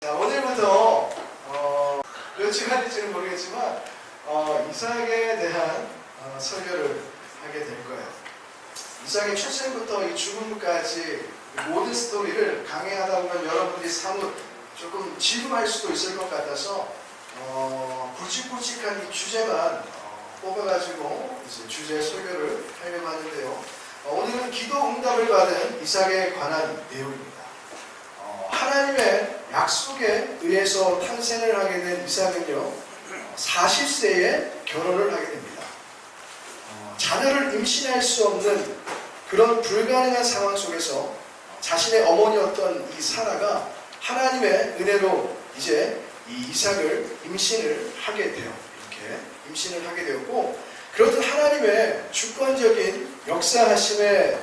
자, 오늘부터 몇 시간일지는 모르겠지만 이삭에 대한 설교를 하게 될 거예요. 이삭의 출생부터 이 죽음까지 모든 스토리를 강해하다 보면 여러분들이 사뭇 조금 지루할 수도 있을 것 같아서 굵직굵직한 이 주제만 뽑아가지고 이제 주제 설교를 하려고 하는데요. 오늘은 기도 응답을 받은 이삭에 관한 내용입니다. 하나님의 약속에 의해서 탄생을 하게 된 이삭은요, 40세에 결혼을 하게 됩니다. 자녀를 임신할 수 없는 그런 불가능한 상황 속에서 자신의 어머니였던 이 사라가 하나님의 은혜로 이제 이 이삭을 임신을 하게 돼요. 이렇게 임신을 하게 되었고, 그렇듯 하나님의 주권적인 역사하심에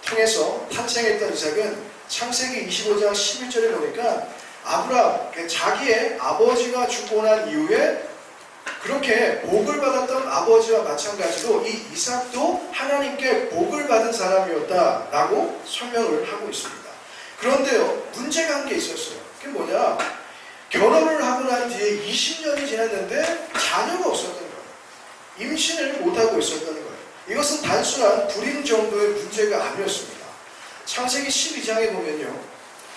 통해서 탄생했던 이삭은 창세기 25장 11절에 보니까 아브라함, 자기의 아버지가 죽고 난 이후에 그렇게 복을 받았던 아버지와 마찬가지로 이 이삭도 하나님께 복을 받은 사람이었다라고 설명을 하고 있습니다. 그런데요, 문제가 한 게 있었어요. 그게 뭐냐? 결혼을 하고 난 뒤에 20년이 지났는데 자녀가 없었던 거예요. 임신을 못하고 있었던 거예요. 이것은 단순한 불임 정도의 문제가 아니었습니다. 창세기 12장에 보면요,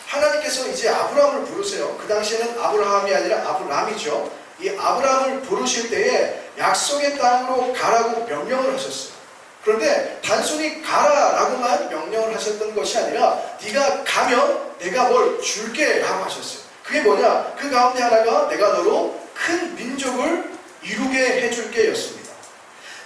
하나님께서 이제 아브라함을 부르세요. 그 당시에는 아브라함이 아니라 아브람이죠. 이 아브라함을 부르실 때에 약속의 땅으로 가라고 명령을 하셨어요. 그런데 단순히 가라라고만 명령을 하셨던 것이 아니라 네가 가면 내가 뭘 줄게 라고 하셨어요. 그게 뭐냐? 그 가운데 하나가 내가 너로 큰 민족을 이루게 해줄게 였습니다.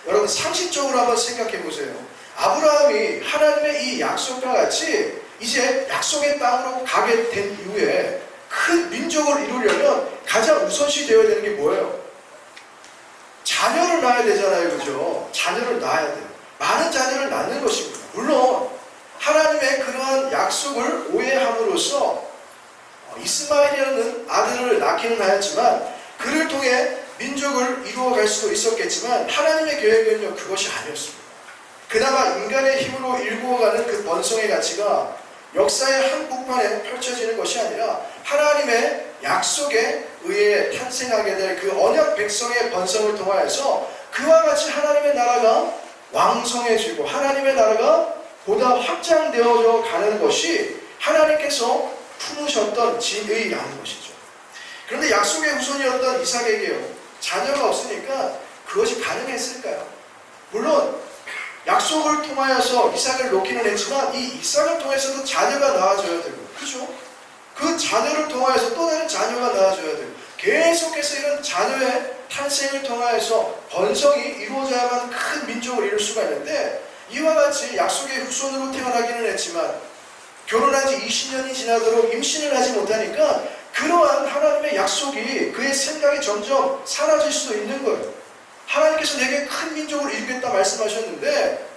여러분, 상식적으로 한번 생각해 보세요. 아브라함이 하나님의 이 약속과 같이 이제 약속의 땅으로 가게 된 이후에 큰 민족을 이루려면 가장 우선시 되어야 되는 게 뭐예요? 자녀를 낳아야 되잖아요. 그죠? 자녀를 낳아야 돼요. 많은 자녀를 낳는 것입니다. 물론 하나님의 그러한 약속을 오해함으로써 이스마엘이라는 아들을 낳기는 하였지만 그를 통해 민족을 이루어갈 수도 있었겠지만 하나님의 계획은요, 그것이 아니었습니다. 그나마 인간의 힘으로 일구어가는 그 번성의 가치가 역사의 한복판에 펼쳐지는 것이 아니라 하나님의 약속에 의해 탄생하게 될 그 언약 백성의 번성을 통하여서 그와 같이 하나님의 나라가 왕성해지고 하나님의 나라가 보다 확장되어져 가는 것이 하나님께서 품으셨던 진의라는 것이죠. 그런데 약속의 후손이었던 이삭에게요, 자녀가 없으니까 그것이 가능했을까요? 물론 약속을 통하여서 이삭을 놓기는 했지만 이 이삭을 통해서도 자녀가 나와줘야 되고, 그렇죠? 그 자녀를 통하여서 또 다른 자녀가 나와줘야 되고, 계속해서 이런 자녀의 탄생을 통하여서 번성이 이루어져야만 큰 민족을 이룰 수가 있는데, 이와 같이 약속의 후손으로 태어나기는 했지만 결혼한 지 20년이 지나도록 임신을 하지 못하니까 그러한 하나님의 약속이 그의 생각이 점점 사라질 수도 있는 거예요. 하나님께서 내게 큰 민족을 이루겠다 말씀하셨는데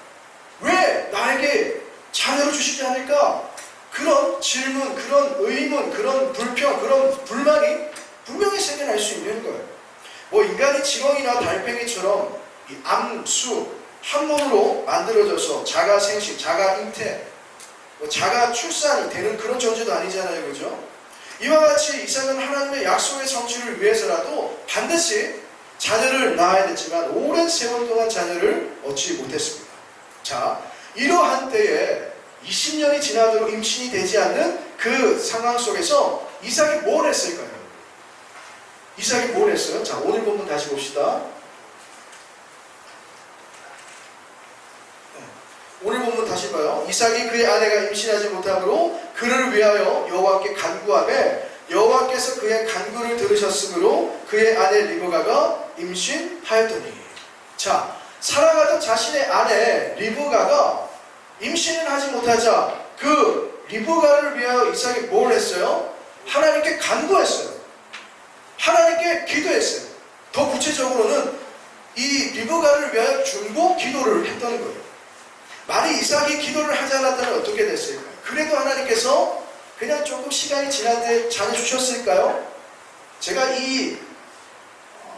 왜 나에게 자녀를 주시지 않을까? 그런 질문, 그런 의문, 그런 불평, 그런 불만이 분명히 생겨날 수 있는 거예요. 인간이 지렁이나 달팽이처럼 이 암, 수, 한 몸으로 만들어져서 자가 생식, 자가 잉태, 자가 출산이 되는 그런 존재도 아니잖아요. 그죠? 이와 같이 이삭은 하나님의 약속의 성취를 위해서라도 반드시 자녀를 낳아야 됐지만 오랜 세월 동안 자녀를 얻지 못했습니다. 자, 이러한 때에 20년이 지나도록 임신이 되지 않는 그 상황 속에서 이삭이 뭘 했을까요? 이삭이 뭘 했어요? 자, 오늘 본문 다시 봅시다. 오늘 본문 다시 봐요. 이삭이 그의 아내가 임신하지 못함으로 그를 위하여 여호와께 간구하매 여호와께서 그의 간구를 들으셨으므로 그의 아내 리브가가 임신하였더니. 자, 살아가던 자신의 아내 리브가가 임신을 하지 못하자 그 리브가를 위하여 이삭이 뭘 했어요? 하나님께 간구했어요. 하나님께 기도했어요. 더 구체적으로는 이 리브가를 위하여 중보 기도를 했다는 거예요. 만약 이삭이 기도를 하지 않았다면 어떻게 됐을까요? 그래도 하나님께서 그냥 조금 시간이 지났는데 자녀 주셨을까요? 제가 이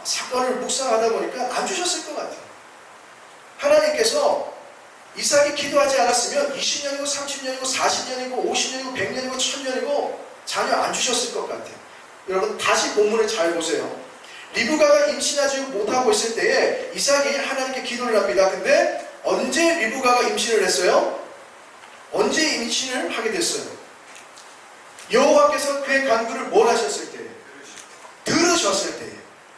사건을 묵상하다 보니까 안 주셨을 것 같아요. 하나님께서 이삭이 기도하지 않았으면 20년이고 30년이고 40년이고 50년이고 100년이고 1000년이고 자녀 안 주셨을 것 같아요. 여러분 다시 본문을 잘 보세요. 리브가가 임신하지 못하고 있을 때에 이삭이 하나님께 기도를 합니다. 근데 언제 리브가가 임신을 했어요? 언제 임신을 하게 됐어요? 여호와께서 그의 간구를 뭘 하셨을 때에? 들으셨을 때에.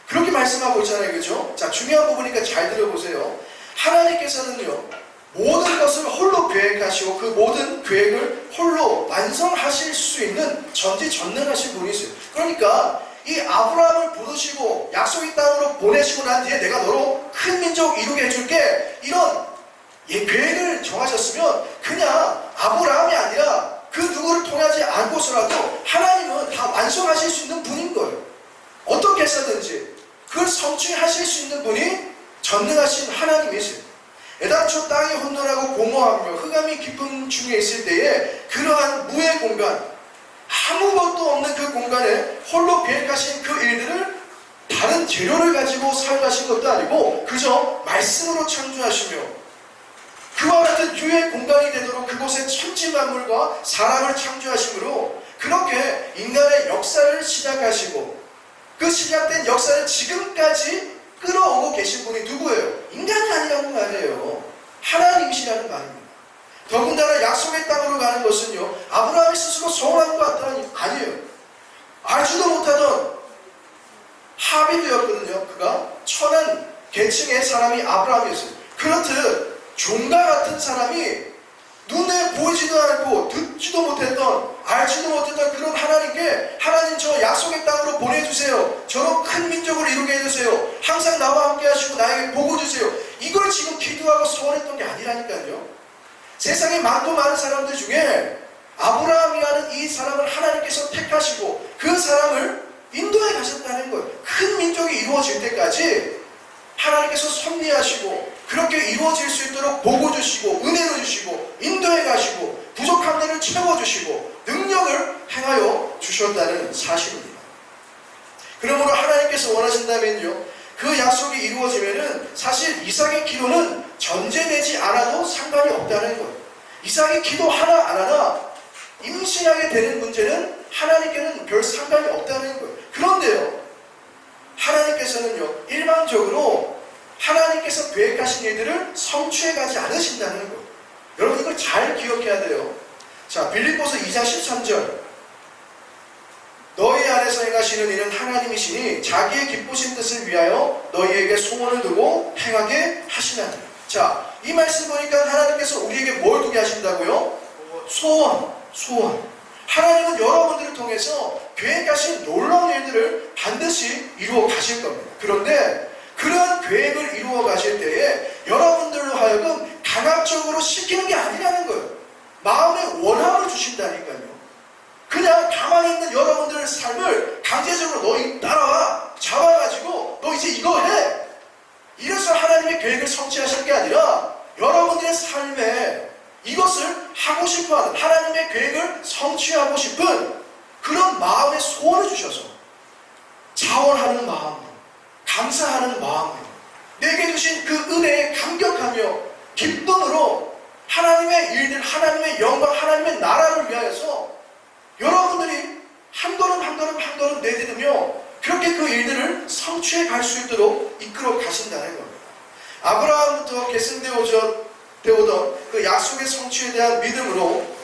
그렇게 말씀하고 있잖아요. 그죠? 자, 중요한 부분이니까 잘 들어보세요. 하나님께서는요, 모든 것을 홀로 계획하시고 그 모든 계획을 홀로 완성하실 수 있는 전지전능하신 분이세요. 그러니까 이 아브라함을 부르시고 약속의 땅으로 보내시고 난 뒤에 내가 너로 큰 민족 이루게 해줄게, 이런 계획을 정하셨으면 그냥 아브라함이 아니라 그 누구를 통하지 않고서라도 하나님은 다 완성하실 수 있는 분인 거예요. 어떻게 해서든지 그걸 성취하실 수 있는 분이 전능하신 하나님이세요. 애당초 땅이 혼돈하고 공허하며 흑암이 깊은 중에 있을 때에 그러한 무의 공간, 아무것도 없는 그 공간에 홀로 계획하신 그 일들을 다른 재료를 가지고 사용하신 것도 아니고 그저 말씀으로 창조하시며 그와 같은 유의 공간이 되도록 그곳에 천지만물과 사람을 창조하심으로 그렇게 인간의 역사를 시작하시고 그 시작된 역사를 지금까지 끌어오고 계신 분이 누구예요? 인간이 아니라는 말이에요. 하나님이시라는 말입니다. 더군다나 약속의 땅으로 가는 것은요, 아브라함이 스스로 소원한 것 같다는 아니에요. 알지도 못하던 하빌이었거든요. 그가 천한 계층의 사람이 아브라함이었어요. 그렇듯 종과 같은 사람이 눈에 보이지도 않고 듣지도 못했던, 알지도 못했던 그런 하나님께 하나님 저 약속의 땅으로 보내주세요. 저로 큰 민족을 이루게 해주세요. 항상 나와 함께 하시고 나에게 복을 주세요. 이걸 지금 기도하고 소원했던 게 아니라니까요. 세상에 많고 많은 사람들 중에 아브라함이라는 이 사람을 하나님께서 택하시고 그 사람을 인도에 가셨다는 거예요. 큰 민족이 이루어질 때까지 하나님께서 섭리하시고 그렇게 이루어질 수 있도록 복을 주시고 은혜를 주시고 인도에 가시고 부족한 데를 채워주시고 능력을 행하여 주셨다는 사실입니다. 그러므로 하나님께서 원하신다면요, 그 약속이 이루어지면은 사실 이삭의 기도는 전제되지 않아도 상관이 없다는 거예요. 이삭이 기도 하나 안 하나 임신하게 되는 문제는 하나님께는 별 상관이 없다는 거예요. 그런데요, 하나님께서는요, 일방적으로 하나님께서 계획하신 일들을 성취해 가지 않으신다는 거예요. 여러분 이걸 잘 기억해야 돼요. 자, 빌립보서 2장 13절, 너희 안에서 행하시는 이는 하나님이시니 자기의 기쁘신 뜻을 위하여 너희에게 소원을 두고 행하게 하시나니. 자, 이 말씀 보니까 하나님께서 우리에게 뭘 두게 하신다고요? 소원. 하나님은 여러분들을 통해서 계획하신 놀라운 일들을 반드시 이루어 가실 겁니다. 그런데 그러한 계획을 이루어 가실 때에 여러분들로 하여금 강압적으로 시키는 게 아니라는 거예요. 마음의 원함을 주신다니까요. 그냥 가만히 있는 여러분들의 삶을 강제적으로 너희 따라와 잡아가지고 너 이제 이거 해, 이래서 하나님의 계획을 성취하실 게 아니라 여러분들의 삶에 이것을 하고 싶어하는, 하나님의 계획을 성취하고 싶은 그런 마음의 소원을 주셔서 자원하는 마음으로, 감사하는 마음으로, 내게 주신 그 은혜에 감격하며 기쁨으로 하나님의 일들, 하나님의 영광, 하나님의 나라를 위하여서 여러분들이 한 걸음 한 걸음 한 걸음 내딛으며 그렇게 그 일들을 성취해 갈 수 있도록 이끌어 가신다는 겁니다. 아브라함부터 계승되어던 그 약속의 성취에 대한 믿음으로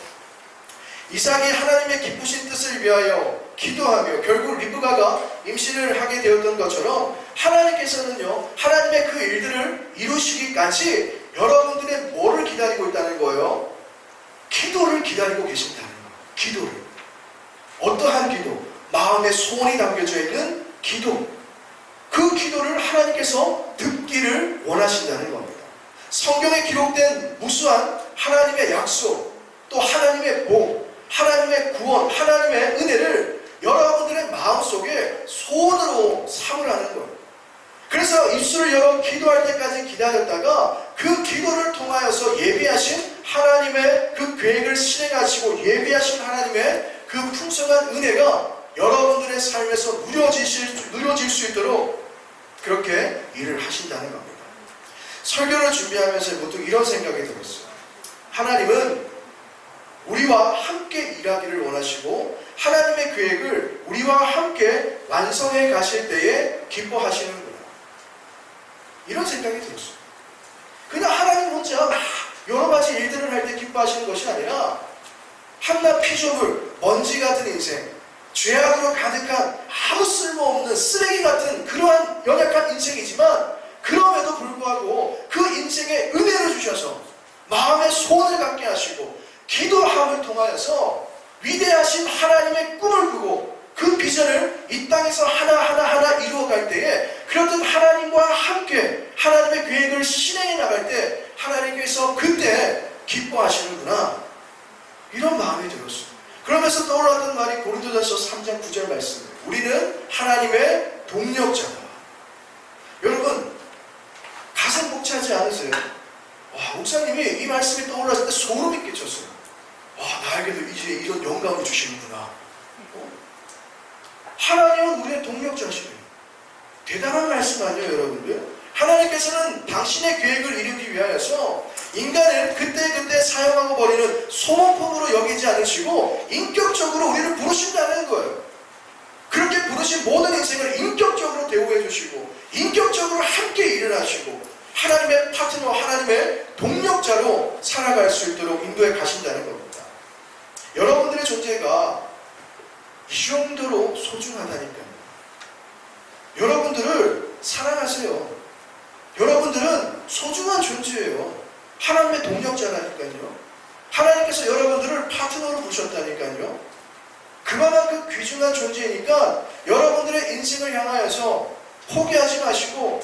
이삭이 하나님의 기쁘신 뜻을 위하여 기도하며 결국 리브가가 임신을 하게 되었던 것처럼 하나님께서는요, 하나님의 그 일들을 이루시기까지 여러분들의 뭐를 기다리고 있다는 거예요? 기도를 기다리고 계신다는 거예요. 기도를. 어떠한 기도? 마음에 소원이 담겨져 있는 기도. 그 기도를 하나님께서 듣기를 원하신다는 겁니다. 성경에 기록된 무수한 하나님의 약속, 또 하나님의 복, 하나님의 구원, 하나님의 은혜를 여러분들의 마음속에 소원으로 삼으라는 거예요. 그래서 입술을 열어 기도할 때까지 기다렸다가 그 기도를 통하여서 예비하신 하나님의 그 계획을 실행하시고 예비하신 하나님의 그 풍성한 은혜가 여러분들의 삶에서 누려질 수 있도록 그렇게 일을 하신다는 겁니다. 설교를 준비하면서 보통 이런 생각이 들었어요. 하나님은 우리와 함께 일하기를 원하시고 하나님의 계획을 우리와 함께 완성해 가실 때에 기뻐하시는구나. 이런 생각이 들었어요. 그냥 하나님 혼자 여러 가지 일들을 할 때 기뻐하시는 것이 아니라 한낱 피조물, 먼지 같은 인생, 죄악으로 가득한 아무 쓸모없는 쓰레기 같은 그러한 연약한 인생이지만 그럼에도 불구하고 그 인생에 은혜를 주셔서 마음의 소원을 갖게 하시고 기도함을 통하여서 위대하신 하나님의 꿈을 꾸고 그 비전을 이 땅에서 하나하나 이루어갈 때에 그렇듯 하나님과 함께 하나님의 계획을 실행해 나갈 때 하나님께서 그때 기뻐하시는구나, 이런 마음이 들었어요. 그러면서 떠올랐던 말이 고린도전서 3장 9절 말씀이에요. 우리는 하나님의 동력자다. 여러분, 가슴 벅차지 않으세요? 와, 목사님이 이 말씀이 떠올랐을 때 소름이 끼쳤어요. 와, 나에게도 이제 이런 영감을 주시는구나. 하나님은 우리의 동력자시래요. 대단한 말씀 아니에요, 여러분들? 하나님께서는 당신의 계획을 이루기 위하여서 인간을 그때그때 사용하고 버리는 소모품으로 여기지 않으시고 인격적으로 우리를 부르신다는 거예요. 그렇게 부르신 모든 인생을 인격적으로 대우해 주시고 인격적으로 함께 일을 하시고 하나님의 파트너, 하나님의 동력자로 살아갈 수 있도록 인도해 가신다는 겁니다. 여러분들의 존재가 이 정도로 소중하다니까요. 여러분들을 사랑하세요. 여러분들은 소중한 존재예요. 하나님의 동력자라니까요. 하나님께서 여러분들을 파트너로 부르셨다니까요. 그만큼 귀중한 존재이니까 여러분들의 인생을 향하여서 포기하지 마시고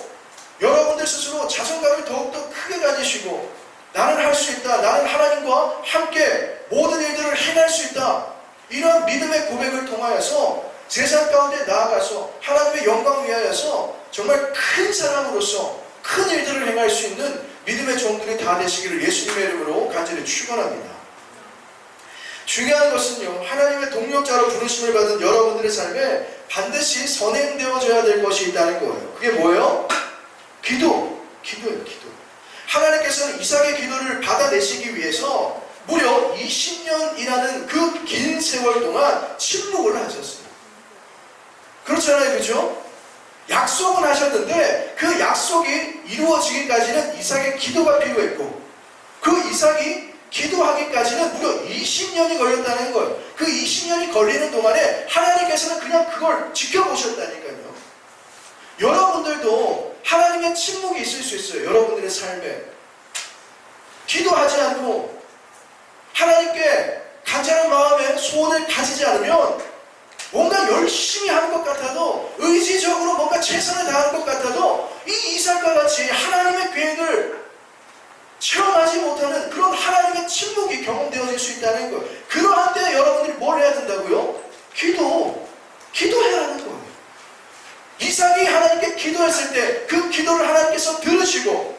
여러분들 스스로 자존감을 더욱더 크게 가지시고 나는 할 수 있다, 나는 하나님과 함께 모든 일들을 해낼 수 있다, 이런 믿음의 고백을 통하여서 세상 가운데 나아가서 하나님의 영광 위하여서 정말 큰 사람으로서 큰 일들을 행할 수 있는 믿음의 종들이 다 되시기를 예수님의 이름으로 간절히 축원합니다. 중요한 것은요, 하나님의 동력자로 부르심을 받은 여러분들의 삶에 반드시 선행되어져야 될 것이 있다는 거예요. 그게 뭐예요? 기도예요, 기도. 하나님께서는 이삭의 기도를 받아내시기 위해서 무려 20년이라는 그 긴 세월 동안 침묵을 하셨어요. 그렇잖아요, 그죠? 약속은 하셨는데 그 약속이 이루어지기까지는 이삭의 기도가 필요했고 그 이삭이 기도하기까지는 무려 20년이 걸렸다는 거예요. 그 20년이 걸리는 동안에 하나님께서는 그냥 그걸 지켜보셨다니까요. 여러분들도 하나님의 침묵이 있을 수 있어요. 여러분들의 삶에 기도하지 않고 하나님께 간절한 마음에 소원을 가지지 않으면 뭔가 열심히 하는 것 같아도 의지적으로 뭔가 최선을 다하는 것 같아도 이 이삭과 같이 하나님의 계획을 체험하지 못하는 그런 하나님의 침묵이 경험되어질 수 있다는 거예요. 그러한 때 여러분들이 뭘 해야 된다고요? 기도해야 하는 거예요. 이삭이 하나님께 기도했을 때 그 기도를 하나님께서 들으시고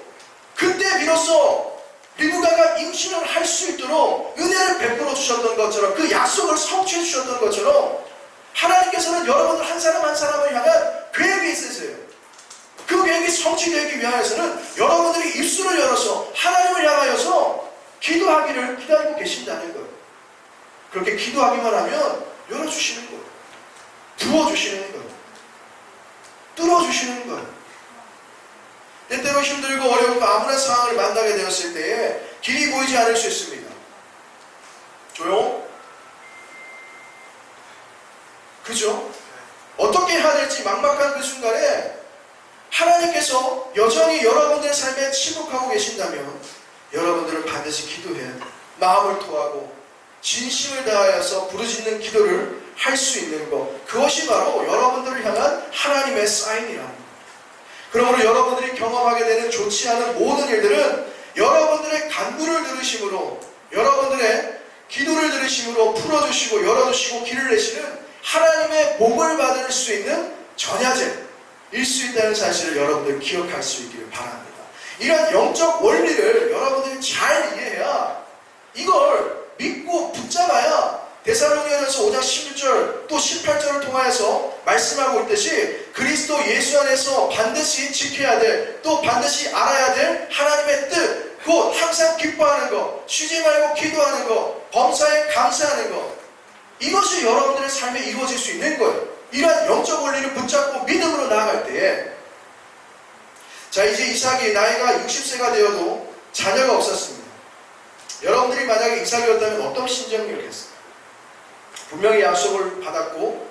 그때 비로소 리브가가 임신을 할 수 있도록 은혜를 베풀어 주셨던 것처럼 그 약속을 성취해 주셨던 것처럼 하나님께서는 여러분들 한 사람 한 사람을 향한 계획이 있으세요. 그 계획이 성취되기 위하여서는 여러분들이 입술을 열어서 하나님을 향하여서 기도하기를 기다리고 계신다는 거예요. 그렇게 기도하기만 하면 열어주시는 거예요. 부어주시는 거예요. 뚫어주시는 거예요. 때때로 힘들고 어렵고 아무런 상황을 만나게 되었을 때에 길이 보이지 않을 수 있습니다. 조용? 그죠? 어떻게 해야 될지 막막한 그 순간에 하나님께서 여전히 여러분들의 삶에 침묵하고 계신다면 여러분들은 반드시 기도해야 돼요. 마음을 토하고 진심을 다하여서 부르짖는 기도를 할 수 있는 것, 그것이 바로 여러분들을 향한 하나님의 사인이라는 것. 그러므로 여러분들이 경험하게 되는 좋지 않은 모든 일들은 여러분들의 간구를 들으심으로, 여러분들의 기도를 들으심으로 풀어주시고 열어주시고 길을 내시는 하나님의 복을 받을 수 있는 전야제일 수 있다는 사실을 여러분들 기억할 수 있기를 바랍니다. 이런 영적 원리를 여러분들이 잘 이해해야, 이걸 믿고 붙잡아야 데살로니가전서 5장 11절 또 18절을 통하여서 말씀하고 있듯이 그리스도 예수 안에서 반드시 지켜야 될, 또 반드시 알아야 될 하나님의 뜻, 곧 항상 기뻐하는 것, 쉬지 말고 기도하는 것, 범사에 감사하는 것, 이것이 여러분들의 삶에 이루어질 수 있는 거예요. 이러한 영적 원리를 붙잡고 믿음으로 나아갈 때에, 자, 이제 이삭이 나이가 60세가 되어도 자녀가 없었습니다. 여러분들이 만약에 이삭이었다면 어떤 심정이었겠어요? 분명히 약속을 받았고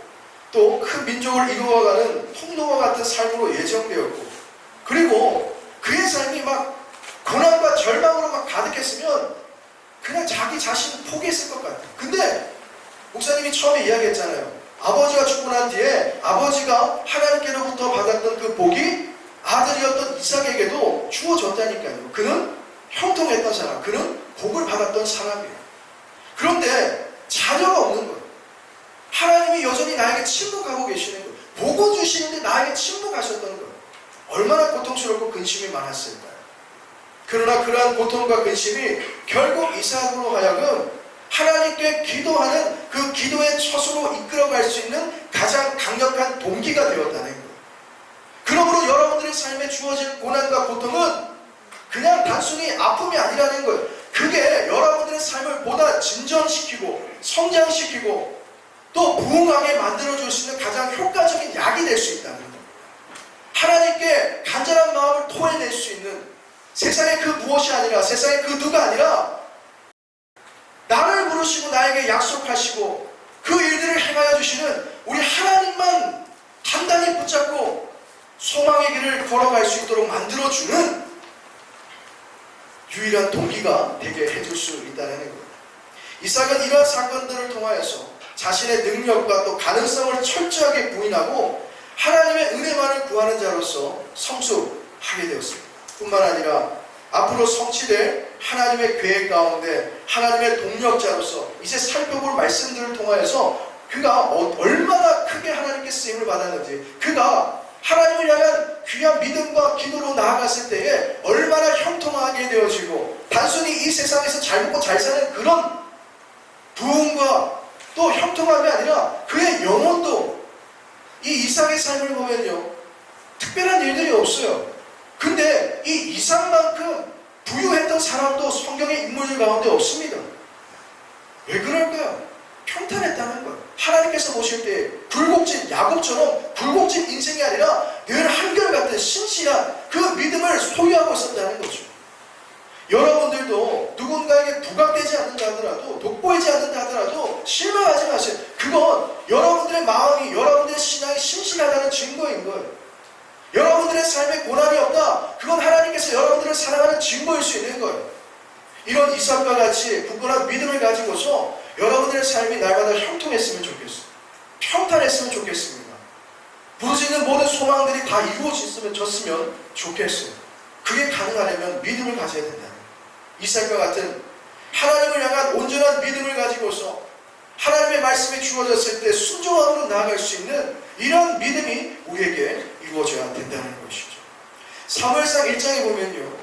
또 큰 민족을 이루어가는 통로와 같은 삶으로 예정되었고, 그리고 그의 삶이 막 고난과 절망으로 막 가득했으면 그냥 자기 자신을 포기했을 것 같아요. 근데 목사님이 처음에 이야기했잖아요. 아버지가 죽고 난 뒤에 아버지가 하나님께로부터 받았던 그 복이 아들이었던 이삭에게도 주어졌다니까요. 그는 형통했던 사람, 그는 복을 받았던 사람이에요. 그런데 자녀가 없는 거예요. 하나님이 여전히 나에게 침묵하고 계시는 거예요. 복을 주시는데 나에게 침묵하셨던 거예요. 얼마나 고통스럽고 근심이 많았을까요? 그러나 그러한 고통과 근심이 결국 이삭으로 하여금 하나님께 기도하는 그 기도의 처소로 이끌어갈 수 있는 가장 강력한 동기가 되었다는 거예요. 그러므로 여러분들의 삶에 주어질 고난과 고통은 그냥 단순히 아픔이 아니라는 거예요. 그게 여러분들의 삶을 보다 진전시키고 성장시키고 또 부흥하게 만들어줄 수 있는 가장 효과적인 약이 될 수 있다는 거예요. 하나님께 간절한 마음을 토해낼 수 있는, 세상의 그 무엇이 아니라, 세상의 그 누가 아니라 나를 부르시고 나에게 약속하시고 그 일들을 행하여 주시는 우리 하나님만 단단히 붙잡고 소망의 길을 걸어갈 수 있도록 만들어주는 유일한 동기가 되게 해줄 수 있다는 거예요. 이삭은 이러한 사건들을 통하여서 자신의 능력과 또 가능성을 철저하게 부인하고 하나님의 은혜만을 구하는 자로서 성숙하게 되었습니다. 뿐만 아니라 앞으로 성취될 하나님의 계획 가운데 하나님의 동력자로서 이제 살펴볼 말씀들을 통하여서 그가 얼마나 크게 하나님께 쓰임을 받았는지, 그가 하나님을 향한 귀한 믿음과 기도로 나아갔을 때에 얼마나 형통하게 되어지고 단순히 이 세상에서 잘 먹고 잘 사는 그런 부흥과 또 형통함이 아니라 그의 영혼도, 이 이삭의 삶을 보면요, 특별한 일들이 없어요. 근데 이 이삭만큼 부유했던 사람도 성경의 인물들 가운데 없습니다. 왜 그럴까요? 평탄했다는 거예요. 하나님께서 보실 때 굴곡진 야곱처럼 굴곡진 인생이 아니라 늘 한결같은 신실한 그 믿음을 소유하고 있었다는 거죠. 여러분들도 누군가에게 부각되지 않는다 하더라도, 돋보이지 않는다 하더라도 실망하지 마세요. 그건 여러분들의 마음이, 여러분들의 신앙이 신실하다는 증거인 거예요. 여러분들의 삶에 고난이 없다, 그건 하나님께서 여러분들을 사랑하는 증거일 수 있는 거예요. 이런 이삭과 같이 굳건한 믿음을 가지고서 여러분들의 삶이 날마다 형통했으면 좋겠어요. 평탄했으면 좋겠습니다. 부르짖는 모든 소망들이 다 이루어졌으면 좋겠어요. 그게 가능하려면 믿음을 가져야 된다. 이삭과 같은 하나님을 향한 온전한 믿음을 가지고서 하나님의 말씀이 주어졌을 때 순종함으로 나아갈 수 있는 이런 믿음이 우리에게 이루어져야 된다는 것이죠. 사무엘상 1장에 보면요,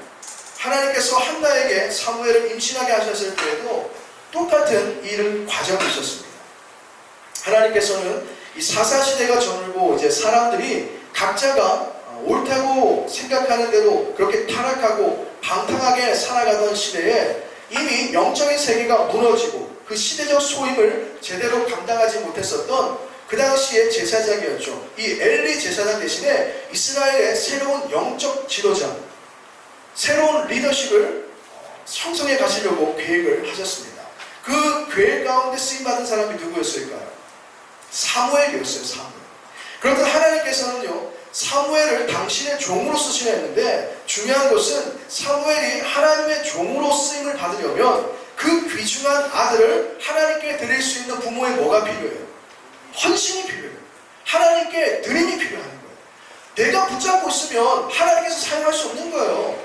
하나님께서 한나에게 사무엘을 임신하게 하셨을 때에도 똑같은 과정이 있었습니다. 하나님께서는 이 사사시대가 저물고 이제 사람들이 각자가 옳다고 생각하는 대로 그렇게 타락하고 방탕하게 살아가던 시대에 이미 영적인 세계가 무너지고 그 시대적 소임을 제대로 감당하지 못했었던 그 당시의 제사장이었죠. 이 엘리 제사장 대신에 이스라엘의 새로운 영적 지도자, 새로운 리더십을 형성해 가시려고 계획을 하셨습니다. 그 계획 가운데 쓰임받은 사람이 누구였을까요? 사무엘이었어요. 사무엘. 그렇던 하나님께서는요, 사무엘을 당신의 종으로 쓰시려 했는데 중요한 것은 사무엘이 하나님의 종으로 쓰임을 받으려면 그 귀중한 아들을 하나님께 드릴 수 있는 부모의 뭐가 필요해요? 헌신이 필요해요. 하나님께 드림이 필요한 거예요. 내가 붙잡고 있으면 하나님께서 사용할 수 없는 거예요.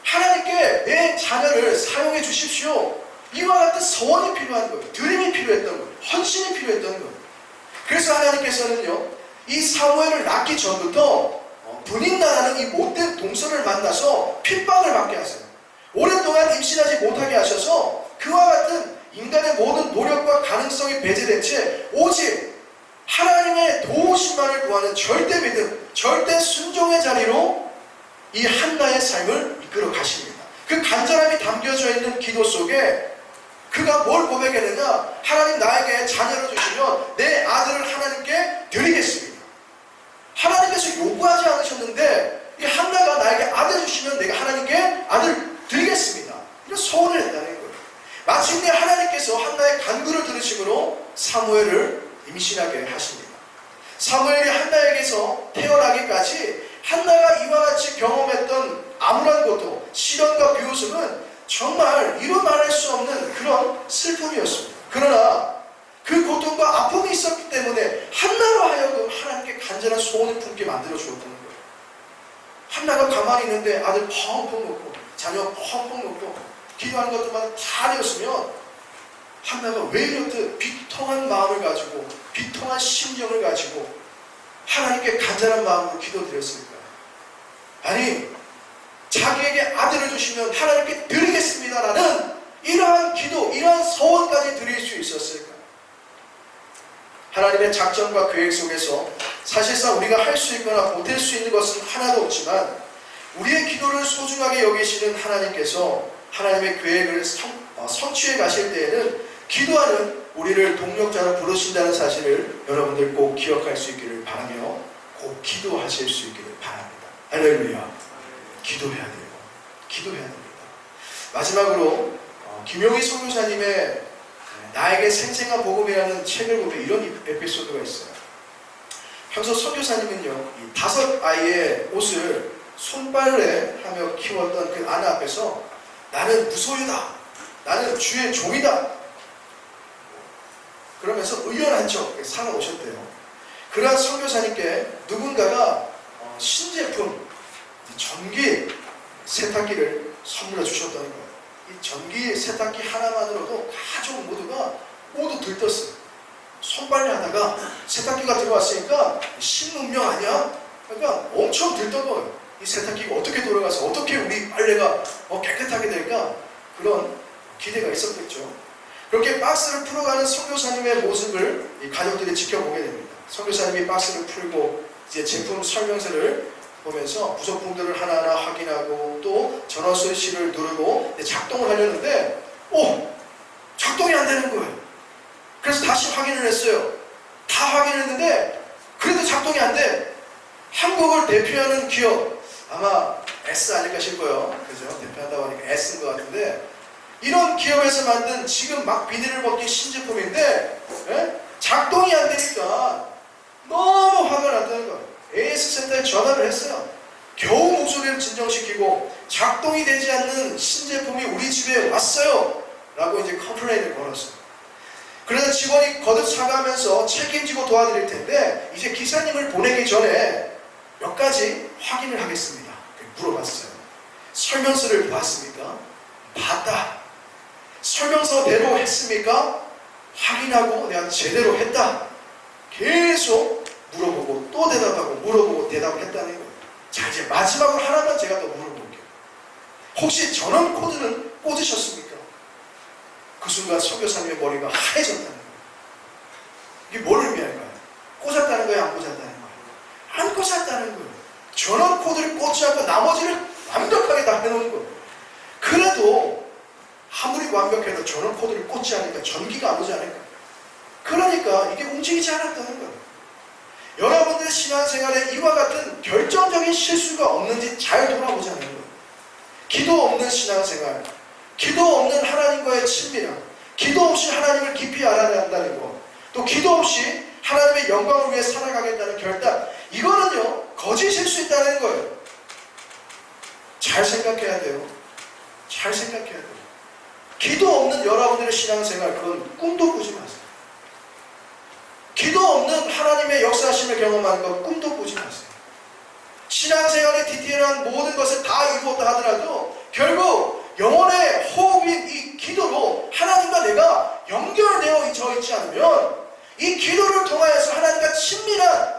하나님께 내 자녀를 사용해 주십시오. 이와 같은 서원이 필요한 거예요. 드림이 필요했던 거예요. 헌신이 필요했던 거예요. 그래서 하나님께서는요, 이 사무엘을 낳기 전부터 분인나라는 이 못된 동서를 만나서 핍박을 받게 하세요. 오랫동안 임신하지 못하게 하셔서 그와 같은 인간의 모든 노력과 가능성이 배제된 채 오직 하나님의 도우심만을 구하는 절대 믿음, 절대 순종의 자리로 이 한나의 삶을 이끌어 가십니다. 그 간절함이 담겨져 있는 기도 속에 그가 뭘 고백했느냐? 하나님 나에게 자녀를 주시면 내 아들을 하나님께 드리겠습니다. 하나님께서 요구하지 않으셨는데 이 한나가 나에게 아들 주시면 내가 하나님께 아들 드리겠습니다. 이런 소원을 했다는 거예요. 마침내 하나님께서 한나의 간구를 들으심으로 사무엘을 임신하게 하십니다. 사무엘이 한나에게서 태어나기까지 한나가 이와 같이 경험했던 암울한 고통, 시련과 비웃음은 정말 이루 말할 수 없는 그런 슬픔이었습니다. 그러나 그 고통과 아픔이 있었기 때문에 한나로 하여금 하나님께 간절한 소원을 품게 만들어 주었다는 거예요. 한나가 가만히 있는데 아들 펑펑 먹고 자녀 펑펑 먹고 기도하는 것들만 다 되었으면 한나가 왜 이렇듯 비통한 마음을 가지고 비통한 심정을 가지고 하나님께 간절한 마음으로 기도드렸을까요? 아니, 자기에게 아들을 주시면 하나님께 드리겠습니다라는 이러한 기도, 이러한 소원까지 드릴 수 있었을까요? 하나님의 작전과 계획 속에서 사실상 우리가 할 수 있거나 못할 수 있는 것은 하나도 없지만 우리의 기도를 소중하게 여기시는 하나님께서 하나님의 계획을 성취해 가실 때에는 기도하는 우리를 동력자로 부르신다는 사실을 여러분들 꼭 기억할 수 있기를 바라며 꼭 기도하실 수 있기를 바랍니다. 할렐루야. 기도해야 돼요. 기도해야 됩니다. 마지막으로 김용희 선교사님의 나에게 생생한 복음이라는 책을 보면 이런 에피소드가 있어요. 평소 선교사님은요, 이 5아이의 옷을 손빨래 하며 키웠던 그 아내 앞에서 나는 무소유다, 나는 주의 종이다 그러면서 의연한 척 살아오셨대요. 그러한 선교사님께 누군가가 신제품 전기 세탁기를 선물해 주셨다는 거예요. 이 전기 세탁기 하나만으로도 가족 모두가 모두 들떴어요. 손빨래 하다가 세탁기가 들어왔으니까 신문명 아니야? 그러니까 엄청 들떴던 거예요. 이 세탁기가 어떻게 돌아가서 어떻게 우리 빨래가 깨끗하게 될까? 그런 기대가 있었겠죠. 그렇게 박스를 풀어가는 선교사님의 모습을 이 가족들이 지켜보게 됩니다. 선교사님이 박스를 풀고 이제 제품 설명서를 보면서 부속품들을 하나하나 확인하고 또 전원 스위치를 누르고 작동을 하려는데 작동이 안 되는 거예요. 그래서 다시 확인을 했어요. 다 확인했는데 그래도 작동이 안 돼. 한국을 대표하는 기업, 아마 S 아닐까 싶어요. 그죠? 대표한다고 하니까 S인 것 같은데 이런 기업에서 만든 지금 막 비닐을 벗긴 신제품인데 작동이 안 되니까 너무 화가 났다는 거예요. AS 센터에 전화를 했어요. 겨우 목소리를 진정시키고 작동이 되지 않는 신제품이 우리 집에 왔어요 라고 이제 컴플레인을 걸었어요. 그래서 직원이 거듭 사과하면서 책임지고 도와드릴 텐데 이제 기사님을 보내기 전에 몇 가지 확인을 하겠습니다. 물어봤어요. 설명서를 봤습니까? 봤다. 설명서대로 했습니까? 확인하고 내가 제대로 했다. 계속 물어보고 또 대답하고 물어보고 대답을 했다는 거예요. 자, 이제 마지막으로 하나만 제가 더 물어볼게요. 혹시 전원 코드는 꽂으셨습니까? 그 순간 선교사님의 머리가 하얘졌다는 거예요. 이게 뭘 의미할까요? 꽂았다는 거예요? 안 꽂았다는 거예요? 안 꽂았다는 거예요. 전원 코드를 꽂지 않고 나머지를 완벽하게 다 해놓은 거예요. 그래도 아무리 완벽해도 전원 코드를 꽂지 않으니까 전기가 안 오지 않을까? 그러니까 이게 움직이지 않았다는 거예요. 여러분들의 신앙생활에 이와 같은 결정적인 실수가 없는지 잘 돌아보자는 거예요. 기도 없는 신앙생활, 기도 없는 하나님과의 친밀함, 기도 없이 하나님을 깊이 알아낸다는 것, 또 기도 없이 하나님의 영광을 위해 살아가겠다는 결단, 이거는요 거짓일 수 있다는 거예요. 잘 생각해야 돼요. 잘 생각해야 돼요. 기도 없는 여러분들의 신앙생활, 그건 꿈도 꾸지 마세요. 기도 없는 하나님의 역사하심을 경험하는 것 꿈도 꾸지 마세요. 신앙생활의 디테일한 모든 것을 다 이루었다 하더라도 결국 영혼의 호흡인 이 기도로 하나님과 내가 연결되어 있지 않으면 이 기도를 통하여서 하나님과 친밀한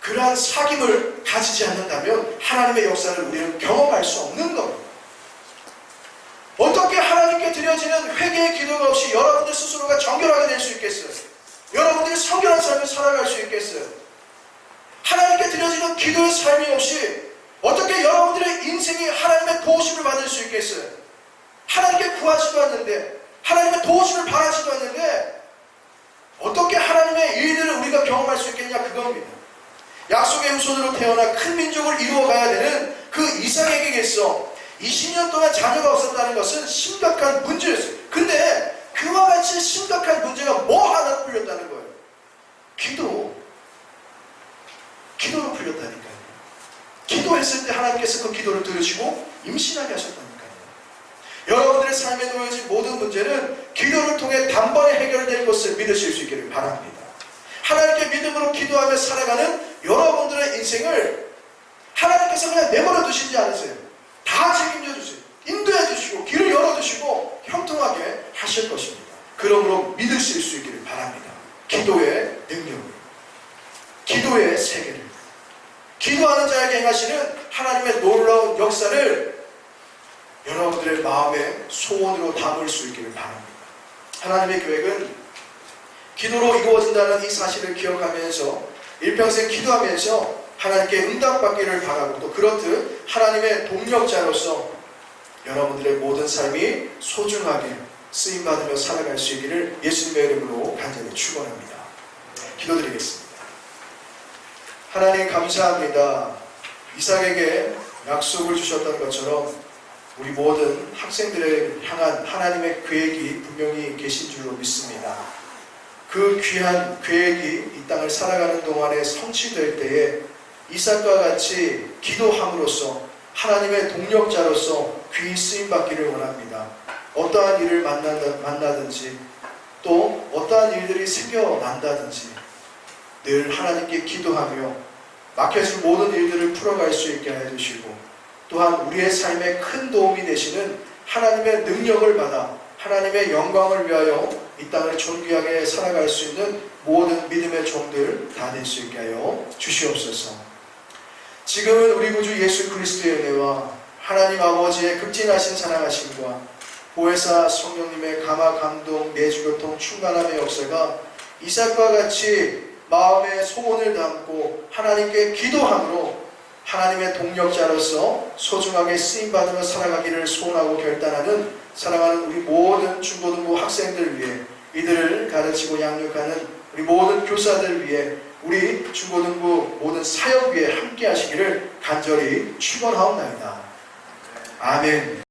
그러한 사귐을 가지지 않는다면 하나님의 역사를 우리는 경험할 수 없는 겁니다. 어떻게 하나님께 드려지는 회개의 기도가 없이 여러분들 스스로가 정결하게 될 수 있겠어요? 여러분들이 성결한 삶을 살아갈 수 있겠어요? 하나님께 드려지는 기도의 삶이 없이 어떻게 여러분들의 인생이 하나님의 도우심을 받을 수 있겠어요? 하나님께 구하지도 않는데, 하나님의 도우심을 바라지도 않는데 어떻게 하나님의 일들을 우리가 경험할 수 있겠냐, 그겁니다. 약속의 후손으로 태어나 큰 민족을 이루어가야 되는 그 이삭에게서 20년 동안 자녀가 없었다는 것은 심각한 문제였어요. 근데 그와 같이 심각한 문제가 뭐 하나 풀렸다는 거예요. 기도로 풀렸다니까요. 기도했을 때 하나님께서 그 기도를 들으시고 임신하게 하셨다니까요. 여러분들의 삶에 놓여진 모든 문제는 기도를 통해 단번에 해결될 것을 믿으실 수 있기를 바랍니다. 하나님께 믿음으로 기도하며 살아가는 여러분들의 인생을 하나님께서 그냥 내버려 두시지 않으세요. 다 책임져 주세요. 인도해 주시고 길을 열어 주시고 형통하게 하실 것입니다. 그러므로 믿으실 수 있기를 바랍니다. 기도의 능력을, 기도의 세계를, 기도하는 자에게 행하시는 하나님의 놀라운 역사를 여러분들의 마음의 소원으로 담을 수 있기를 바랍니다. 하나님의 계획은 기도로 이루어진다는 이 사실을 기억하면서 일평생 기도하면서 하나님께 응답받기를 바라고, 또 그렇듯 하나님의 동력자로서 여러분들의 모든 삶이 소중하게 쓰임받으며 살아갈 수 있기를 예수님의 이름으로 간절히 축원합니다. 기도드리겠습니다. 하나님 감사합니다. 이삭에게 약속을 주셨던 것처럼 우리 모든 학생들을 향한 하나님의 계획이 분명히 계신 줄로 믿습니다. 그 귀한 계획이 이 땅을 살아가는 동안에 성취될 때에 이삭과 같이 기도함으로써 하나님의 동력자로서 귀히 쓰임받기를 원합니다. 어떠한 일을 만나든지 또 어떠한 일들이 생겨난다든지 늘 하나님께 기도하며 막혀진 모든 일들을 풀어갈 수 있게 해주시고, 또한 우리의 삶에 큰 도움이 되시는 하나님의 능력을 받아 하나님의 영광을 위하여 이 땅을 존귀하게 살아갈 수 있는 모든 믿음의 종들 다 될 수 있게 하여 주시옵소서. 지금은 우리 구주 예수 그리스도의 은혜와 하나님 아버지의 극진하신 사랑하심과 보혜사 성령님의 감화 감동 내주교통 충만함의 역사가 이삭과 같이 마음의 소원을 담고 하나님께 기도함으로 하나님의 동력자로서 소중하게 쓰임받으며 살아가기를 소원하고 결단하는 사랑하는 우리 모든 중고등부 학생들 위해, 이들을 가르치고 양육하는 우리 모든 교사들 위해, 우리 중고등부 모든 사역 위에 함께 하시기를 간절히 축원하옵나이다. 아멘.